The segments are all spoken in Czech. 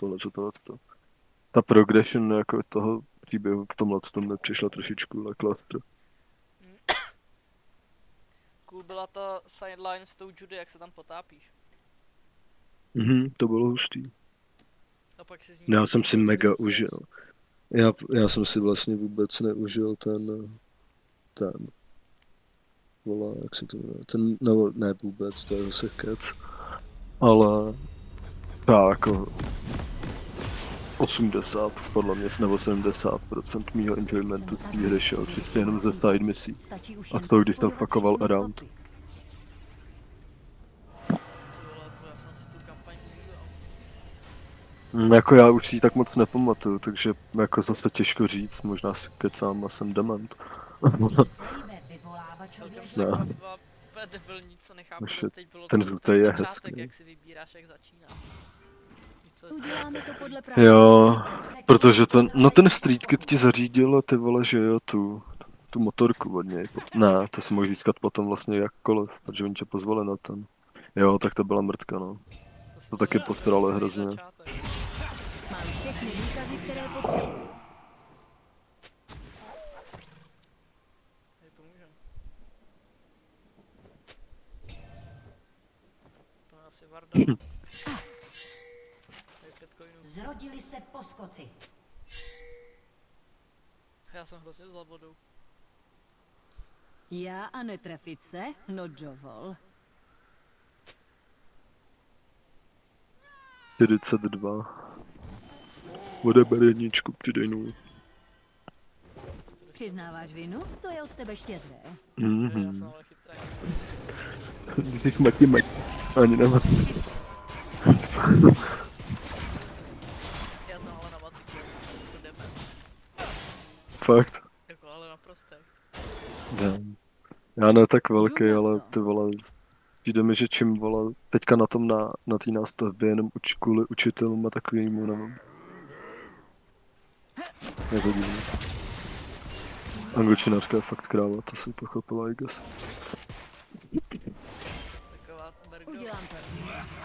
úplně, co tohle to. Ta progression jako toho příběhu v tomhle tom mi přišla trošičku lackluster. Cool byla ta sideline s tou Judy, jak se tam potápíš. To bylo hustý. A pak si z ní Já jsem si koupil mega zdroj užil. sex. Já jsem si vlastně vůbec neužil ten, volá, jak se to jmenuje, no ne vůbec, to je zase kec, ale tak jako 80, podle mě, nebo 70% mýho enjoymentu z té hry šel čistě jenom ze side misí. A z toho, když jsem fuckoval around. Ty vole, to já jsem si tu kampaň užil. Jako já už ji tak moc nepamatuju, takže jako zase těžko říct, možná si kecám a jsem dement. Celkem se Ne. byla úplně debilní, co nechápu, Ještě teď bylo ten to žlutý ten je začátek, hezký. jak si vybíráš, jak začíná. Uděláme to podle pravidel. Jo, protože ten Street Kid ti zařídil, ty vole, že jo, tu motorku od něj. Ne, to si můžeš získat potom vlastně jakkoliv, protože oni tě pozvali na ten. Jo, tak to byla mrtka, no. To taky postaralo hrozně. Mám všechny důkazy, které potřebuji. To můžem. To je asi Varda. Tady 5 coinů. Zrodili se poskoci. Já jsem hrozně zla vodou. Já a netrefit se? No dovol. 42. Odeber jedničku, přidej nulu. Přiznáváš vinu? To je od tebe štědré. Já jsem ale chytrý. Ty mati. Ani nemá. Já jsem ale na matiku, jako dement. Fakt. Jako ale naprostý. Já ne tak velký, ale ty vole, přijde mi, že čím vole, teďka na tom na té nástavbě jenom kvůli učitelům a takovýmu, nevím. Je to divný. Angličtinářka je fakt kráva, to jsem pochopil, I guess. Taková Bergo. Udělám to.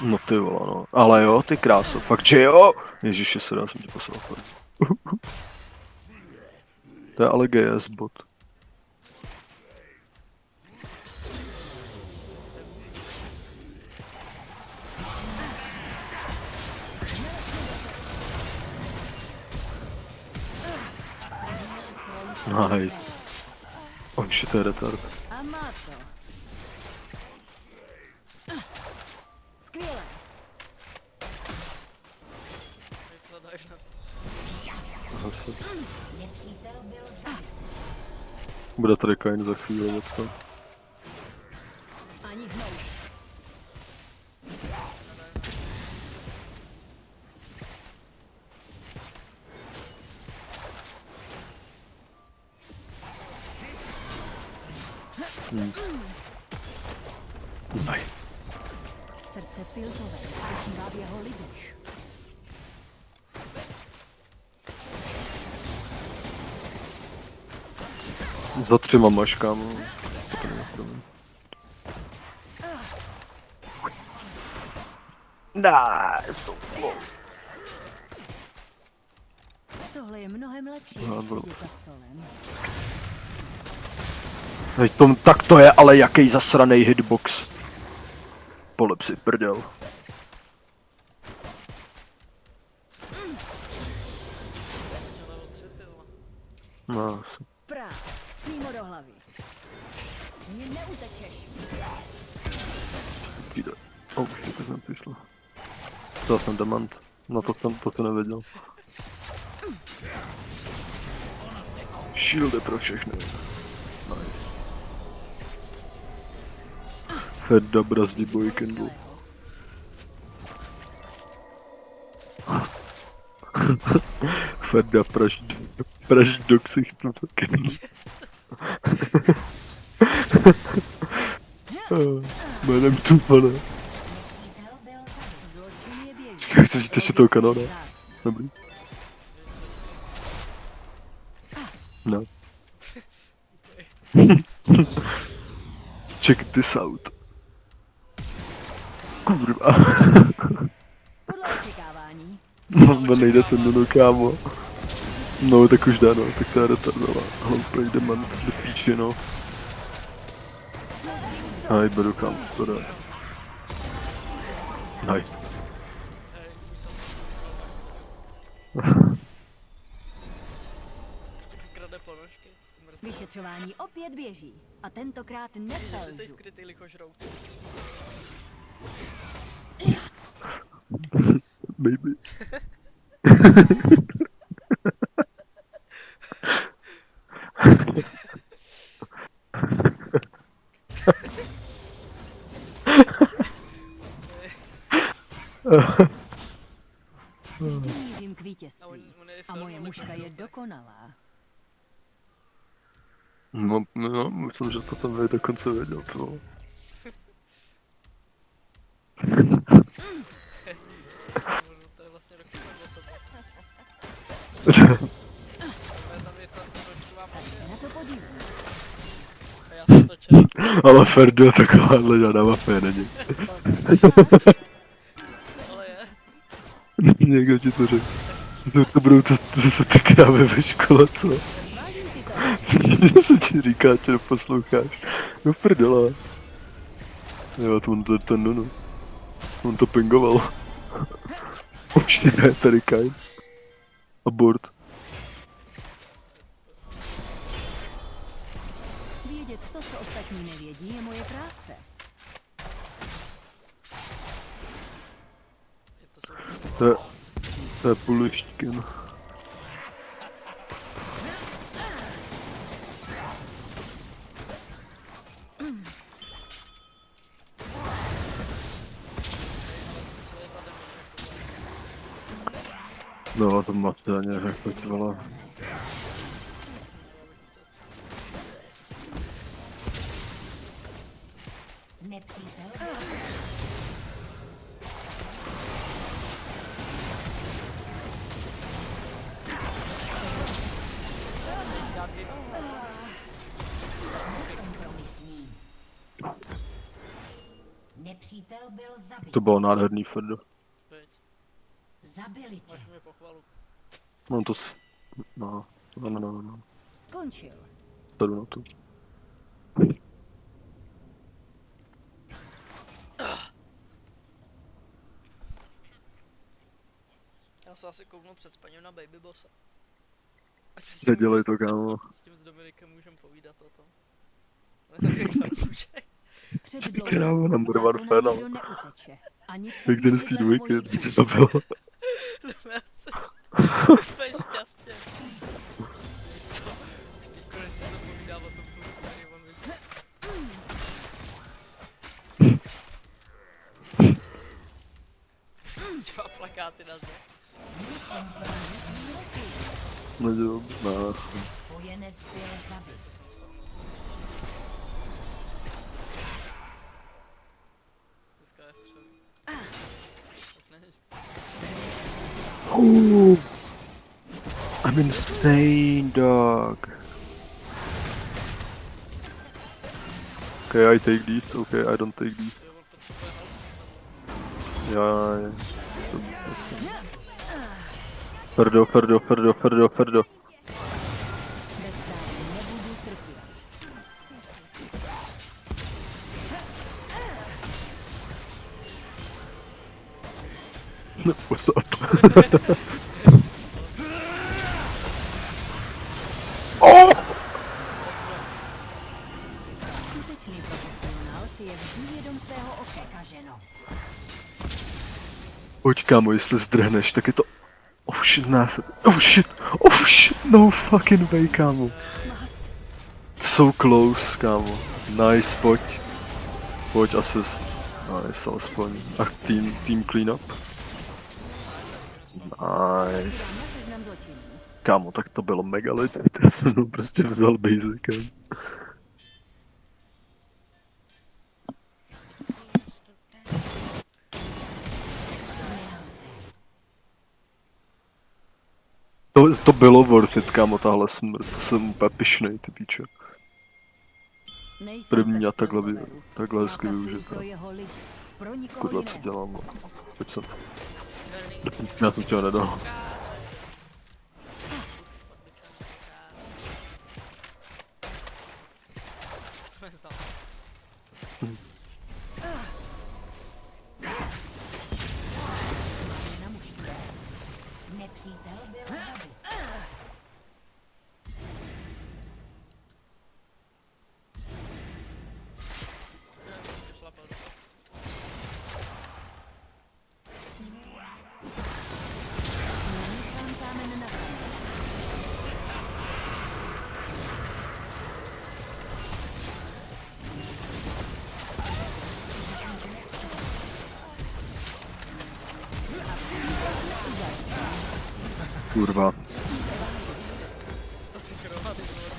No ty vole, no. Ale jo, ty kráso, fakt že jo? Ježiši, já jsem tě poslal fakt. To je ale GS bot. Nice. Oh shit, to je retard. A má to. Skvělé. Vykladáš na... Asi. Bude tady Kain za chvíli, jak to. Ani hnout. Aj. Srdce piltové spočívá v jeho lidech. Za 3 máš, kámo. Tohle je mnohem lepší, No, než bylo. sedět za stolem. Tak to je ale jaký zasranej hitbox. Polep si prdel. Level 3, ty vole. No, asi. Práv. Přímo do hlavy. Mě neutečeš. Jde. Oh shit, to jsem přišlo. To jsem demant. No to jsem nevěděl. Shieldy pro všechny. Nice. Fedda brazdí boj Kindle. Fedda pražd do ksichtu Kindle. Jménem Tufane. Zločin je běžný. Čekaj, chci říct ještě toho kanona. Dobrý. No. Check this out. Kurva. Podle očekávání. No, nejde ten Nunu, kámo. No, tak už dá, no, tak to je retardová. Hloupej dement, do píči, no. Hej, beru kam, to dá. Nice. Hej, už jsem krade ponožky. Zmrt. Vyšetřování opět běží. A tentokrát Ty jsi neselžu. skrytý lichožrout. Baby. Mířím k A vítězství. on je A moje filmu mužka je lichožrout. dokonalá. No, myslím, že to tam je dokonce věděl, to vole. To je vlastně dokonce o tebe. Tam je ta nočková mafie. Na to podívám. A já jsem to četl. Ale Ferdo, takováhle žádná mafie není. Ale je. Někdo ti to řekl. To budou to zase ty krávy ve škole, co? Vážím si to. Že se ti říká, že neposloucháš. No prdele. Jo, to on to ten Nunu. On to pingoval. Určitě je tady Kain. Abort. Vědět to, co ostatní nevědí, je moje práce. Je to jsou To je Pulušťkin. co je za demon, jako No, to má to nějak to vole. Nepřítel. Nepřítel byl zabit. To bylo nádherný Ferdo. Veď, Zabili tě. máš mě pochvalu. No to no. Končil. Tady na to. Já se asi kouknu před spaním na Baby Bossa. Ať si Nedělej to, kámo. s tím s Dominikem můžem povídat o tom. On je takový fanoušek. Před Krávo, number one zákona fan, ale. nikdo neuteče. Ani Jak ten z té dvojky, co ti zabil. Já jsem úplně šťastně. Víš co? Teď konečně se povídá o tom filmu, který on viděl. Dva plakáty na zde. Nedělal, ne. Spojenec byl zabit. Dneska je vpředu. Tak ne. I'm insane, dog. Okay, I take these. Okay, I don't take these. Jo, on potřebuje help. Já. Ferdo. Bez zájmu nebudu trpět. What's up? Skutečný profesionál si je vždy vědom svého oka. Kaženo. Pojď, kámo, jestli zdrhneš, tak je to... Oh shit, ne. Oh shit, no fucking way, kámo. So close, kámo. Nice, pojď assist. Nice, alespoň. A team cleanup. Nice. Na seznam zločinů. Kámo, tak to bylo mega lit. Já jsem mu prostě vzal basicem. To bylo worth it, kámo, tahle smrt. To jsem úplně pyšnej, ty píče. Nejsem První a pes pro takhle, poveru. takhle hezky Já pracuji využít. pro jeho lidi. Pro nikoho Kurva, co jiného. dělám? Pojď sem. Berný Já jsem tě ho nedal. To neznám. Na mužství. Nepřítel byl zabit. Šlapal do pasu. Nenechám kámen na kamen. Kurva. To si krova, ty vole.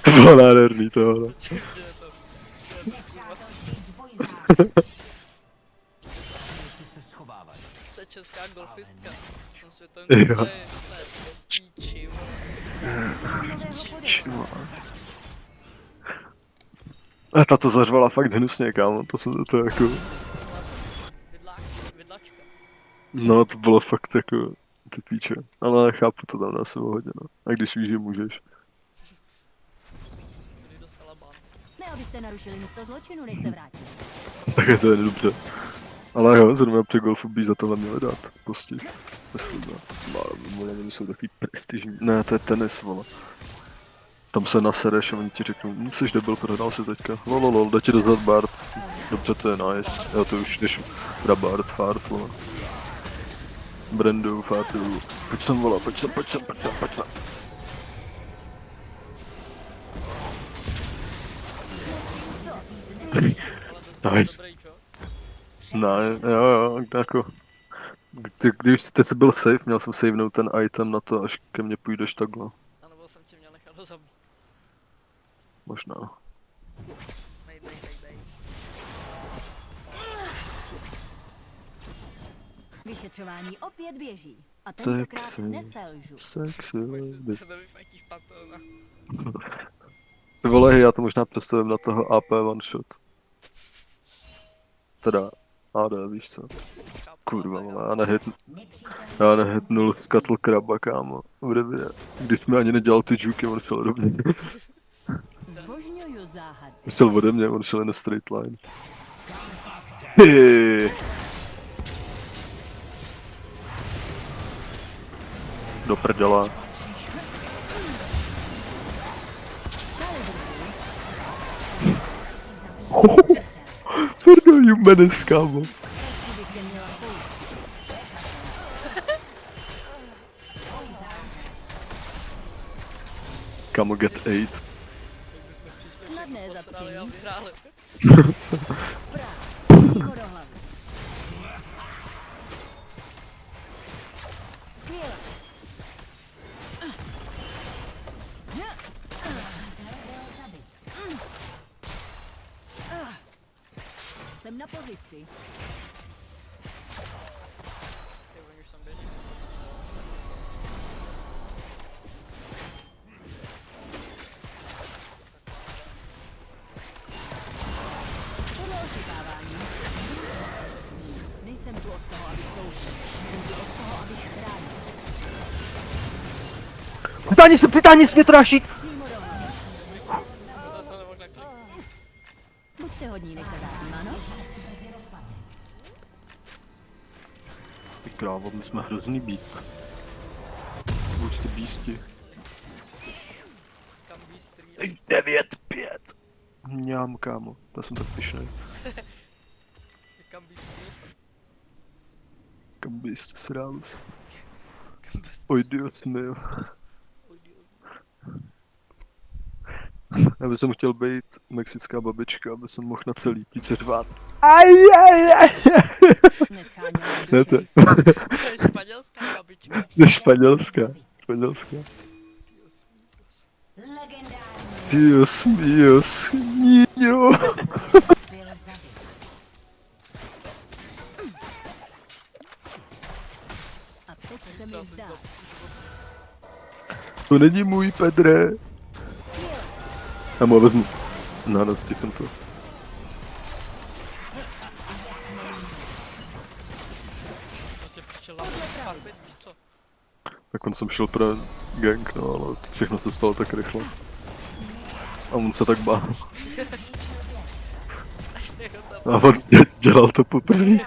To bylo nádherný tohle. Co se děje tam? Nepřátelský dvojzávěr. Si se schovávat. To je česká golfistka. Jsem světovým Jo. to je píči, vole. Mám nového podezřelého. A ta to zařvala fakt hnusně, kámo, to jsem to jako... Vidlačka. No, to bylo fakt jako... Ty píče. Ale chápu to tam na sebe hodně, no. A když víš, že můžeš. Tady dostala ban. Ne, abyste narušili místo zločinu, než se vrátí. Tak je to jen dobře. Ale jo, zrovna při golfu by za tohle měli dát postih. Myslím, no. Oni jsou takový prestižní. Ne, to je tenis, vole. Tam se nasereš a oni ti řeknou, jsi debil, prohrál si teďka. Lololol, jde ti dozad Bart. Dobře, to je nice. Jo, to už jdeš teda Bart, fart, vole. Brandu, fartu. Pojď sem, vole, pojď sem. Nice. Dobrý, čo? Ne, jo, jako... Když jsi byl safe, měl jsem savenout ten item na to, až ke mně půjdeš takhle. A nebo jsem tě měl nechat ho zabít. Možná. Nej. Vyšetřování opět běží. A tentokrát Sexy. neselžu. Sexy, Pojď si baby. sebe vyfajtíš patrona. Ty vole, já to možná představím na toho AP one shot. Teda AD, víš co. Kurva, vole, já nehitnul Scuttle Craba, kámo. V době, když mi ani nedělal ty juky, on šel rovně. Zbožňuju záhad. Šel ode mě, on šel jen na straight line. Hey. Do prdela. Pardon, you menace, kámo. Kdybych tě měla použít. Kámo, get 8. Jak bychom přišli, Snadné všechno posrali a zatčení. vyhráli. Přímo do hlavy. Skvěle. Jsem na pozici. Ty oni už tam běží. Podle očekávání. Nejsem tu od toho, abych sloužil. Jsem tu od toho, abych chránil. Pytání se mě trášit! Přímo do hlavy. To nemohl nakliknout. Buďte hodní, než se vrátím, ano? Ty krávo, my jsme hrozný být. Už ty bísti. Kam výstrý. 9-5. Mňám, kámo, já jsem tak pyšnej. Kam výstrý jsem. Kam bíst, srálus. Kam bez Oj, Dios mio. Oj, Dios. Já bych chtěl být mexická babička, aby jsem mohl na celý píce řvát. Nescháněla Ne, to duše. To je španělská babička. je španělská. Španělská. Legendární Dios míos, niño. byl zabit. A teď se Co mi jsem zdá. za... To není můj Pedre. Já mu vezmu. No, jsem to. šel na farmit, víš co? Tak on jsem šel pro gang, no, ale všechno se stalo tak rychle. A on se tak bál. Jako tam A on dělal to poprvé. Dál.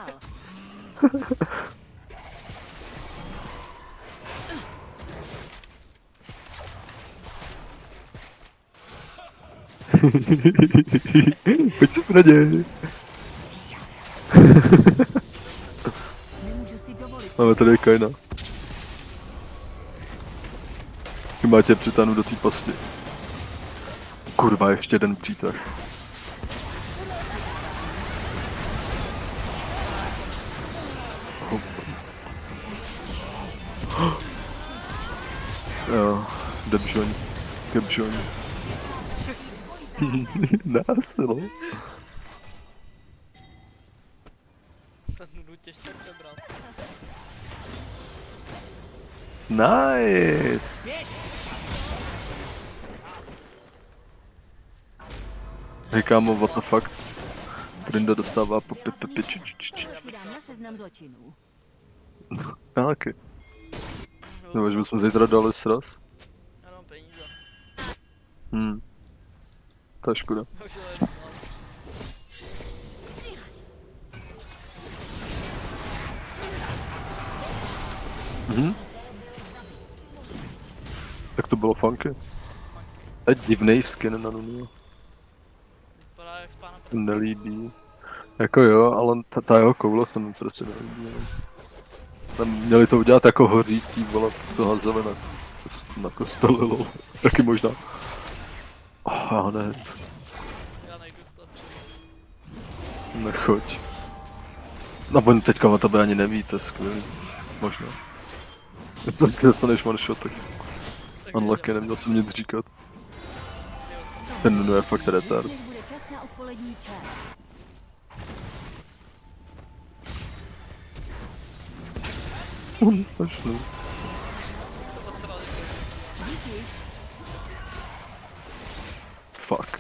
Pojď si na něj. Nemůžu si dovolit. Máme tady Kaina. Má tě přitáhnu do té pasti. Kurva, ještě jeden přítah. Hop. Jo, debžoň. Kebžoň. Násilo. ten nudu těžce přebral. Nice. Hej kámo, what the fuck? Trinda dostává po Přidám na seznam zločinů. Taky. Nebo že bychom zítra dali sraz? Já mám peníze. To je škoda. Už to je Tak to bylo funky. A divnej skin na Nunu. vypadá jak z pána Nelíbí. Jako jo, ale ta jeho koule se mi prostě nelíbí. No. Tam měli to udělat jako hořítí, vole, to hazeli na kostele, lol. Taky možná. Hned. Já nejdu to. Nechoď. No on teďka o tebe ani neví, to je skvělý. Možná. Teďka dostaneš one shot, tak Tak unlucky, neměl jsem nic říkat. Ten Nunu je fakt retard. Než bude čas na odpolední čaj. Pošlu. to moc rád. Díky. Fuck.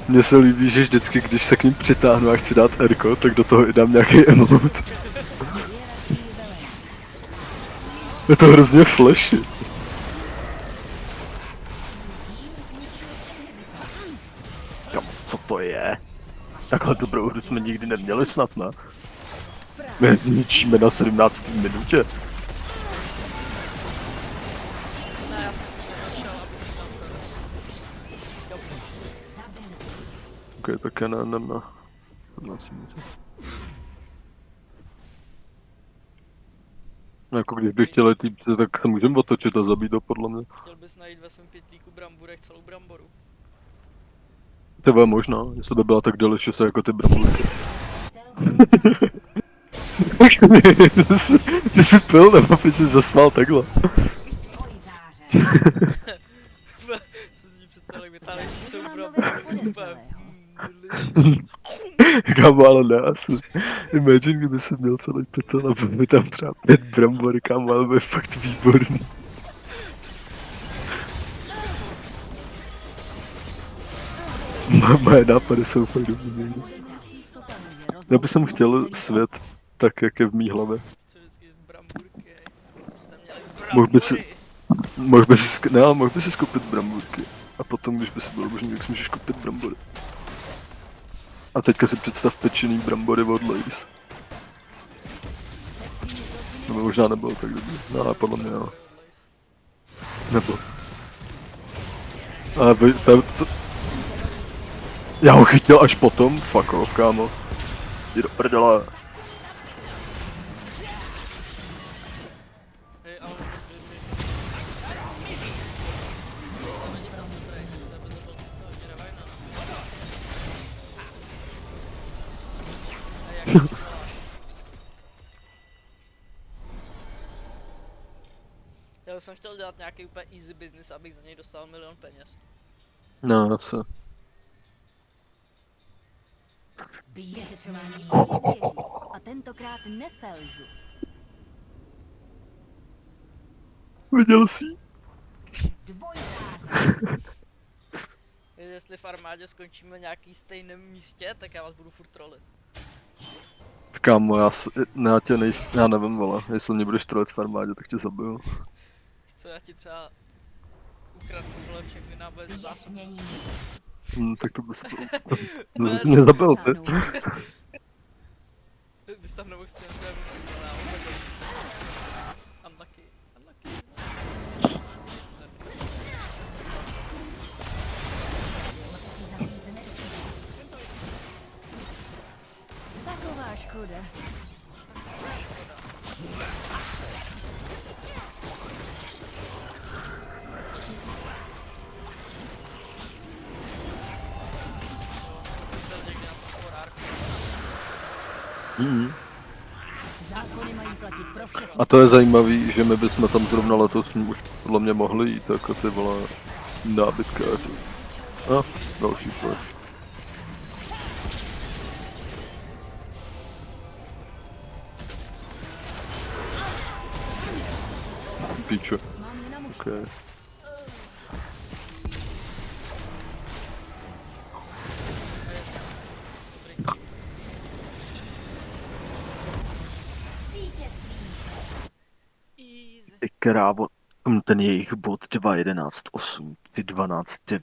Mně se líbí, že vždycky, když se k ním přitáhnu a chci dát Erko, tak do toho i dám nějaký emote. Je to hrozně flashy. Jo, co to je? Takhle dobrou hru jsme nikdy neměli snad, ne? My je zničíme na 17. minutě. Ne, já jsem přešel, aby tam ten. Ok, tak já ne. No, jako když bych chtěl jít, tak se můžeme otočit a zabít to podle mě. Chtěl bys najít ve svém pytlíku bramburek celou bramboru. To je možná, jestli by byla tak delicious jako ty bramburky. Ty jsi pil, nebo proč jsi zasmál takhle? Dvojzáře. Co si mi představil, jak vytáhli celou Mám bramboru. nového Úplně, podezřelého. delicious. Kámo, ale ne asi. Imagine, kdyby si měl celý pytel a byl by tam třeba 5 brambory, kámo, ale by fakt výborný. Moje nápady jsou fakt dobrý. Já bych chtěl svět tak, jak je v mý hlavě. Co vždycky bramburky, hej. Jste měli Mohl by si- brambory. Mohl by si koupit bramburky. A potom, když by si byl možný, tak si můžeš koupit brambory. A teďka si představ pečený brambory od Lays. To by možná nebylo tak dobrý. No, ale podle mě jo. Nebo. Ale to... Já ho chytil až potom? Fuck off, kámo. Jdi do prdele. Hej, ale Já jsem chtěl dělat nějaký úplně easy business, abych za něj dostal 1 000 000 peněz. No, zase. Vyšetřování běží. A tentokrát neselžu. Viděl jsi? Dvojzáře. Jestli v armádě skončíme v nějaký stejném místě, tak já vás budu furt trolit. Kámo, já tě já nevím, vole, jestli mě budeš trolit v armádě, tak tě zabiju. Co já ti třeba ukradnu vole všechny náboje ze zásob. Vyjasnění. Tak to bys mě zabil, ty. Bys tam nemohl s tím se unlucky. Unlucky. Taková škoda. Jsem chtěl někdy na tu horárku. Mhm. Zákony mají platit pro všechny. A to je zajímavý, že my bychom tam zrovna letos už podle mě mohli jít, jako ty vole nábytkáři. A další pojď. Píče. Mám je na muž. Okay. Vítězství. Easy. Ty krávo, ten jejich bod 2.11.8, ty 12.9.